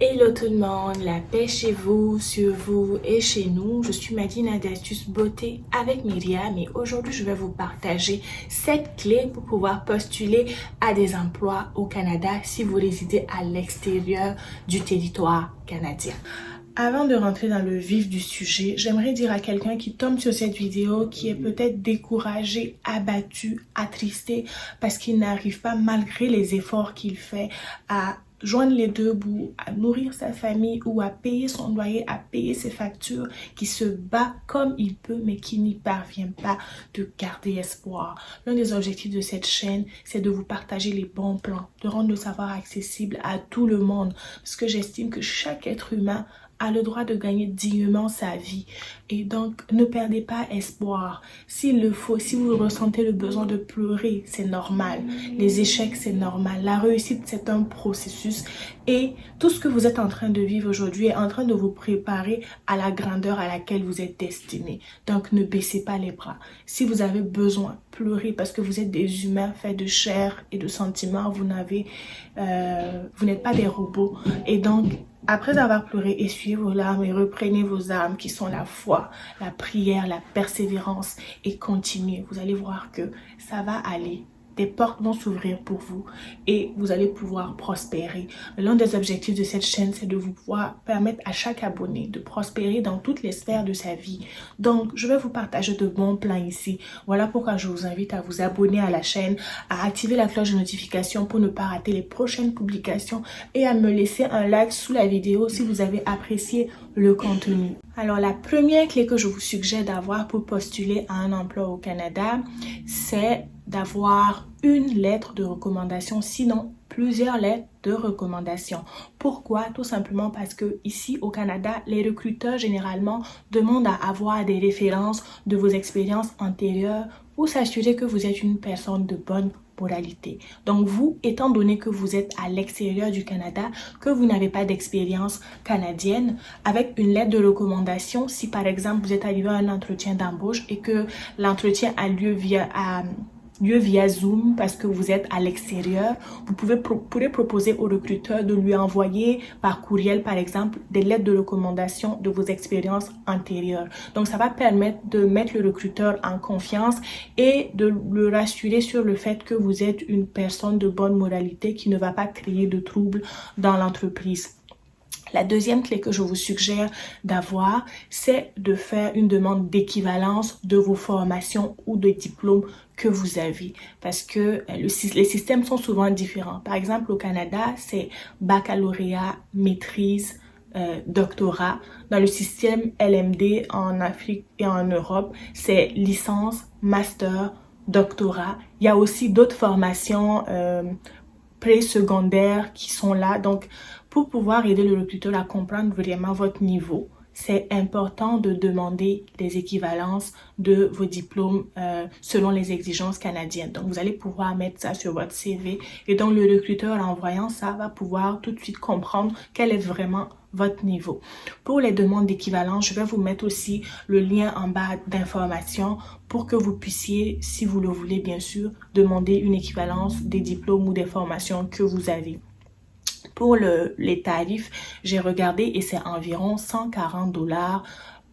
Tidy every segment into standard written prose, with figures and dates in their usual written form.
Hello tout le monde, la paix chez vous, sur vous et chez nous. Je suis Madina d'Astuce Beauté avec Myriam et aujourd'hui je vais vous partager 7 clés pour pouvoir postuler à des emplois au Canada si vous résidez à l'extérieur du territoire canadien. Avant de rentrer dans le vif du sujet, j'aimerais dire à quelqu'un qui tombe sur cette vidéo, qui est peut-être découragé, abattu, attristé parce qu'il n'arrive pas malgré les efforts qu'il fait à joindre les deux bouts, à nourrir sa famille ou à payer son loyer, à payer ses factures, qui se bat comme il peut mais qui n'y parvient pas, de garder espoir. L'un des objectifs de cette chaîne, c'est de vous partager les bons plans, de rendre le savoir accessible à tout le monde parce que j'estime que chaque être humain a le droit de gagner dignement sa vie. Et donc, ne perdez pas espoir. S'il le faut, si vous ressentez le besoin de pleurer, c'est normal. Les échecs, c'est normal. La réussite, c'est un processus. Et tout ce que vous êtes en train de vivre aujourd'hui est en train de vous préparer à la grandeur à laquelle vous êtes destiné. Donc, ne baissez pas les bras. Si vous avez besoin, pleurez parce que vous êtes des humains faits de chair et de sentiments. Vous n'êtes pas des robots. Et donc, après avoir pleuré, essuyez vos larmes et reprenez vos armes qui sont la foi, la prière, la persévérance et continuez. Vous allez voir que ça va aller. Des portes vont s'ouvrir pour vous et vous allez pouvoir prospérer. L'un des objectifs de cette chaîne, c'est de vous pouvoir permettre à chaque abonné de prospérer dans toutes les sphères de sa vie. Donc, je vais vous partager de bons plans ici. Voilà pourquoi je vous invite à vous abonner à la chaîne, à activer la cloche de notification pour ne pas rater les prochaines publications et à me laisser un like sous la vidéo si vous avez apprécié le contenu. Alors, la première clé que je vous suggère d'avoir pour postuler à un emploi au Canada, c'est d'avoir une lettre de recommandation, sinon plusieurs lettres de recommandation. Pourquoi? Tout simplement parce que ici au Canada, les recruteurs généralement demandent à avoir des références de vos expériences antérieures pour s'assurer que vous êtes une personne de bonne moralité. Donc vous, étant donné que vous êtes à l'extérieur du Canada, que vous n'avez pas d'expérience canadienne, avec une lettre de recommandation, si par exemple vous êtes arrivé à un entretien d'embauche et que l'entretien a lieu via Zoom parce que vous êtes à l'extérieur, vous pourrez proposer au recruteur de lui envoyer par courriel, par exemple, des lettres de recommandation de vos expériences antérieures. Donc, ça va permettre de mettre le recruteur en confiance et de le rassurer sur le fait que vous êtes une personne de bonne moralité qui ne va pas créer de troubles dans l'entreprise. La deuxième clé que je vous suggère d'avoir, c'est de faire une demande d'équivalence de vos formations ou de diplômes que vous avez. Parce que les systèmes sont souvent différents. Par exemple, au Canada, c'est baccalauréat, maîtrise, doctorat. Dans le système LMD en Afrique et en Europe, c'est licence, master, doctorat. Il y a aussi d'autres formations pré-secondaires qui sont là. Donc, pour pouvoir aider le recruteur à comprendre vraiment votre niveau, c'est important de demander des équivalences de vos diplômes selon les exigences canadiennes. Donc, vous allez pouvoir mettre ça sur votre CV et donc le recruteur, en voyant ça, va pouvoir tout de suite comprendre quel est vraiment votre niveau. Pour les demandes d'équivalence, je vais vous mettre aussi le lien en bas d'information pour que vous puissiez, si vous le voulez bien sûr, demander une équivalence des diplômes ou des formations que vous avez. Pour les tarifs, j'ai regardé et c'est environ 140 $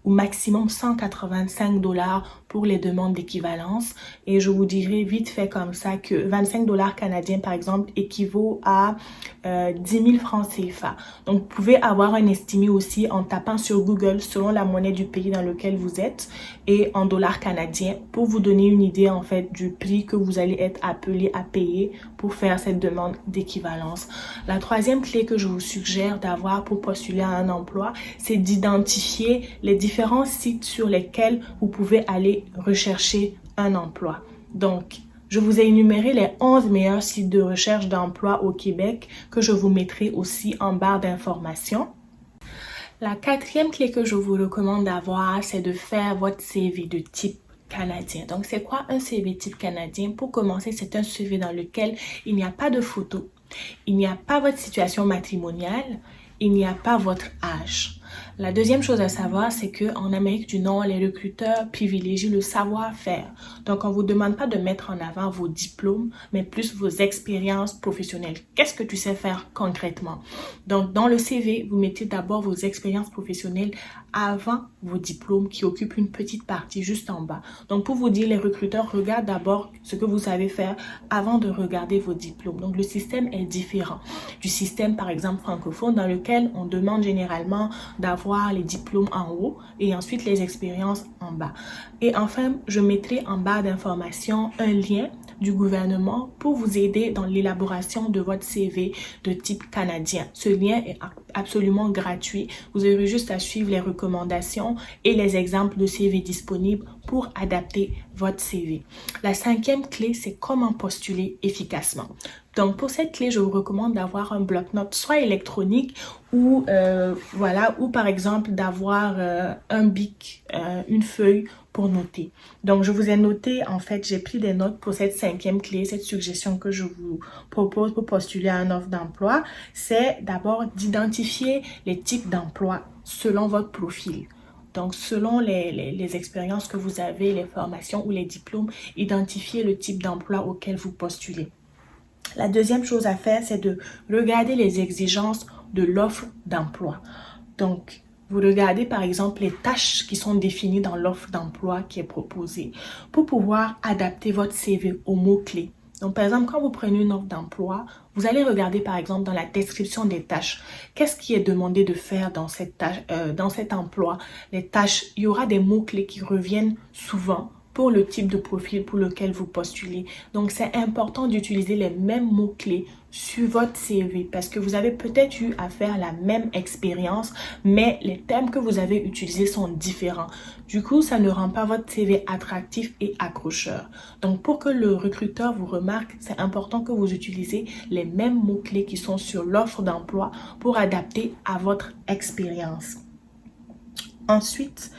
ou maximum 185 $ pour les demandes d'équivalence. Et je vous dirai vite fait comme ça que 25 $ canadiens, par exemple, équivaut à 10 000 francs CFA. Donc, vous pouvez avoir un estimé aussi en tapant sur Google selon la monnaie du pays dans lequel vous êtes et en dollars canadiens pour vous donner une idée en fait du prix que vous allez être appelé à payer pour faire cette demande d'équivalence. La troisième clé que je vous suggère d'avoir pour postuler à un emploi, c'est d'identifier les différents sites sur lesquels vous pouvez aller rechercher un emploi. Donc, je vous ai énuméré les 11 meilleurs sites de recherche d'emploi au Québec que je vous mettrai aussi en barre d'informations. La quatrième clé que je vous recommande d'avoir, c'est de faire votre CV de type canadien. Donc, c'est quoi un CV type canadien? Pour commencer, c'est un CV dans lequel il n'y a pas de photo, il n'y a pas votre situation matrimoniale, il n'y a pas votre âge. La deuxième chose à savoir, c'est qu'en Amérique du Nord, les recruteurs privilégient le savoir-faire. Donc, on ne vous demande pas de mettre en avant vos diplômes, mais plus vos expériences professionnelles. Qu'est-ce que tu sais faire concrètement? Donc, dans le CV, vous mettez d'abord vos expériences professionnelles avant vos diplômes qui occupent une petite partie juste en bas. Donc, pour vous dire, les recruteurs regardent d'abord ce que vous savez faire avant de regarder vos diplômes. Donc, le système est différent du système, par exemple, francophone, dans lequel on demande généralement d'avoir les diplômes en haut et ensuite les expériences en bas. Et enfin, je mettrai en barre d'informations un lien du gouvernement pour vous aider dans l'élaboration de votre CV de type canadien. Ce lien est absolument gratuit. Vous aurez juste à suivre les recommandations et les exemples de CV disponibles pour adapter votre CV. La cinquième clé, c'est comment postuler efficacement. Donc, pour cette clé, je vous recommande d'avoir un bloc-notes, soit électronique ou, ou par exemple d'avoir un bic, une feuille pour noter. Donc, je vous ai noté, en fait, j'ai pris des notes pour cette cinquième clé, cette suggestion que je vous propose pour postuler à une offre d'emploi. C'est d'abord d'identifier les types d'emplois selon votre profil. Donc, selon les expériences que vous avez, les formations ou les diplômes, identifiez le type d'emploi auquel vous postulez. La deuxième chose à faire, c'est de regarder les exigences de l'offre d'emploi. Donc, vous regardez par exemple les tâches qui sont définies dans l'offre d'emploi qui est proposée pour pouvoir adapter votre CV aux mots-clés. Donc, par exemple, quand vous prenez une offre d'emploi, vous allez regarder par exemple dans la description des tâches. Qu'est-ce qui est demandé de faire dans cette tâche, dans cet emploi? Les tâches, il y aura des mots-clés qui reviennent souvent pour le type de profil pour lequel vous postulez. Donc, c'est important d'utiliser les mêmes mots-clés sur votre CV parce que vous avez peut-être eu à faire la même expérience, mais les termes que vous avez utilisés sont différents. Du coup, ça ne rend pas votre CV attractif et accrocheur. Donc, pour que le recruteur vous remarque, c'est important que vous utilisez les mêmes mots-clés qui sont sur l'offre d'emploi pour adapter à votre expérience. Ensuite,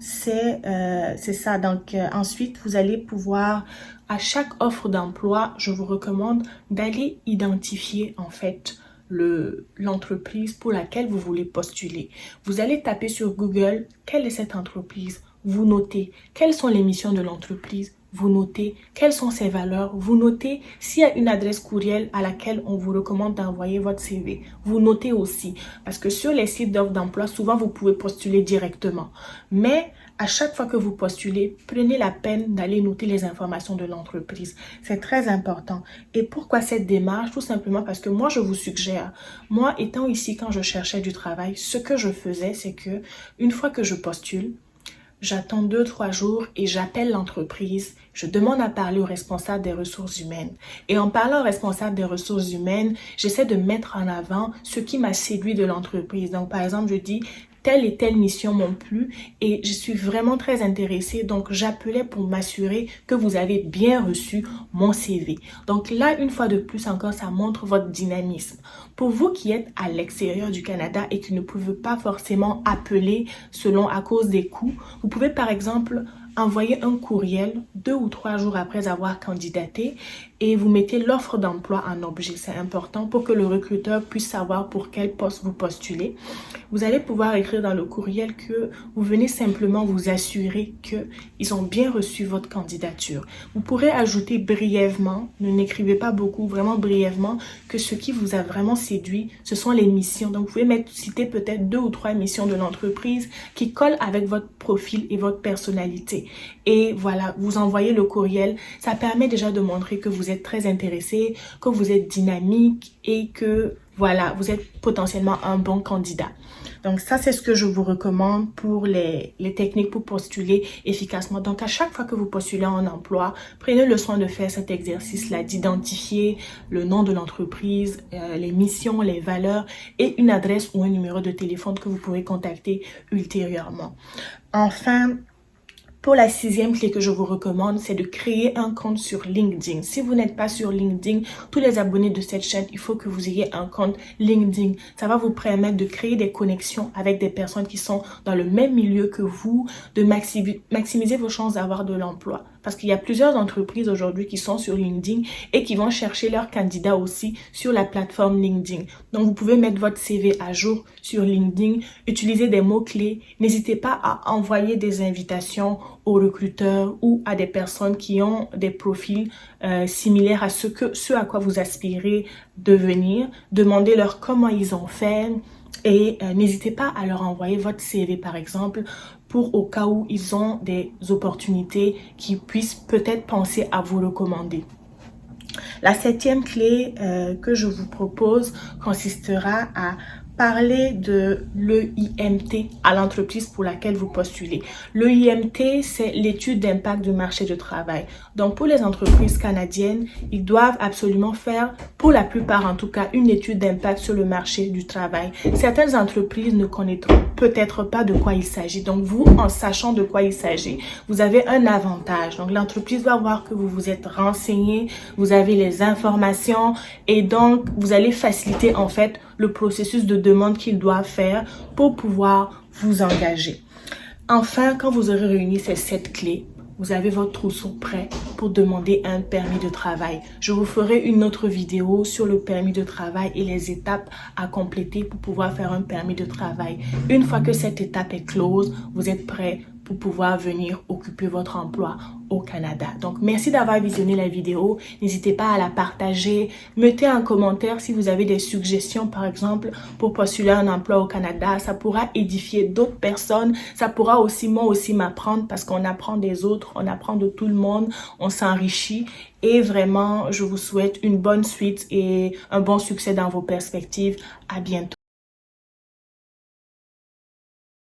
c'est ça. Donc, ensuite, vous allez pouvoir, à chaque offre d'emploi, je vous recommande d'aller identifier, en fait, l'entreprise pour laquelle vous voulez postuler. Vous allez taper sur Google, quelle est cette entreprise? Vous notez quelles sont les missions de l'entreprise. Vous notez quelles sont ses valeurs. Vous notez s'il y a une adresse courriel à laquelle on vous recommande d'envoyer votre CV. Vous notez aussi parce que sur les sites d'offres d'emploi, souvent vous pouvez postuler directement. Mais à chaque fois que vous postulez, prenez la peine d'aller noter les informations de l'entreprise. C'est très important. Et pourquoi cette démarche? Tout simplement parce que moi, je vous suggère, moi étant ici quand je cherchais du travail, ce que je faisais, c'est que une fois que je postule, j'attends 2-3 jours et j'appelle l'entreprise. Je demande à parler au responsable des ressources humaines. Et en parlant au responsable des ressources humaines, j'essaie de mettre en avant ce qui m'a séduit de l'entreprise. Donc, par exemple, je dis telle et telle mission m'ont plu et je suis vraiment très intéressée. Donc, j'appelais pour m'assurer que vous avez bien reçu mon CV. Donc là, une fois de plus encore, ça montre votre dynamisme. Pour vous qui êtes à l'extérieur du Canada et qui ne pouvez pas forcément appeler à cause des coûts, vous pouvez par exemple envoyer un courriel 2 ou 3 jours après avoir candidaté et vous mettez l'offre d'emploi en objet. C'est important pour que le recruteur puisse savoir pour quel poste vous postulez. Vous allez pouvoir écrire dans le courriel que vous venez simplement vous assurer qu'ils ont bien reçu votre candidature. Vous pourrez ajouter brièvement, ne n'écrivez pas beaucoup, vraiment brièvement, que ce qui vous a vraiment séduit, ce sont les missions. Donc, vous pouvez citer peut-être 2 ou 3 missions de l'entreprise qui collent avec votre profil et votre personnalité. Et voilà, vous envoyez le courriel. Ça permet déjà de montrer que vous êtes très intéressé, que vous êtes dynamique et que voilà, vous êtes potentiellement un bon candidat. Donc ça, c'est ce que je vous recommande pour les techniques pour postuler efficacement. Donc à chaque fois que vous postulez en emploi, prenez le soin de faire cet exercice-là, d'identifier le nom de l'entreprise, les missions, les valeurs et une adresse ou un numéro de téléphone que vous pourrez contacter ultérieurement. Enfin, pour la 6e clé que je vous recommande, c'est de créer un compte sur LinkedIn. Si vous n'êtes pas sur LinkedIn, tous les abonnés de cette chaîne, il faut que vous ayez un compte LinkedIn. Ça va vous permettre de créer des connexions avec des personnes qui sont dans le même milieu que vous, de maximiser vos chances d'avoir de l'emploi. parce qu'il y a plusieurs entreprises aujourd'hui qui sont sur LinkedIn et qui vont chercher leurs candidats aussi sur la plateforme LinkedIn. Donc, vous pouvez mettre votre CV à jour sur LinkedIn, utiliser des mots-clés. N'hésitez pas à envoyer des invitations aux recruteurs ou à des personnes qui ont des profils similaires à ce à quoi vous aspirez devenir. Demandez-leur comment ils ont fait et n'hésitez pas à leur envoyer votre CV par exemple pour au cas où ils ont des opportunités qui puissent peut-être penser à vous recommander. La 7e clé que je vous propose consistera à parler de l'EIMT à l'entreprise pour laquelle vous postulez. L'EIMT, c'est l'étude d'impact du marché du travail. Donc, pour les entreprises canadiennes, ils doivent absolument faire, pour la plupart en tout cas, une étude d'impact sur le marché du travail. Certaines entreprises ne connaîtront peut-être pas de quoi il s'agit. Donc, vous, en sachant de quoi il s'agit, vous avez un avantage. Donc, l'entreprise va voir que vous vous êtes renseigné, vous avez les informations et donc, vous allez faciliter en fait le processus de demande qu'ils doivent faire pour pouvoir vous engager. Enfin, quand vous aurez réuni ces 7 clés, vous avez votre trousseau prêt pour demander un permis de travail. Je vous ferai une autre vidéo sur le permis de travail et les étapes à compléter pour pouvoir faire un permis de travail. Une fois que cette étape est close, vous êtes prêt pour pouvoir venir occuper votre emploi au Canada. Donc, merci d'avoir visionné la vidéo. N'hésitez pas à la partager. Mettez un commentaire si vous avez des suggestions, par exemple, pour postuler un emploi au Canada. Ça pourra édifier d'autres personnes. Ça pourra aussi, moi aussi, m'apprendre parce qu'on apprend des autres, on apprend de tout le monde, on s'enrichit. Et vraiment, je vous souhaite une bonne suite et un bon succès dans vos perspectives. À bientôt.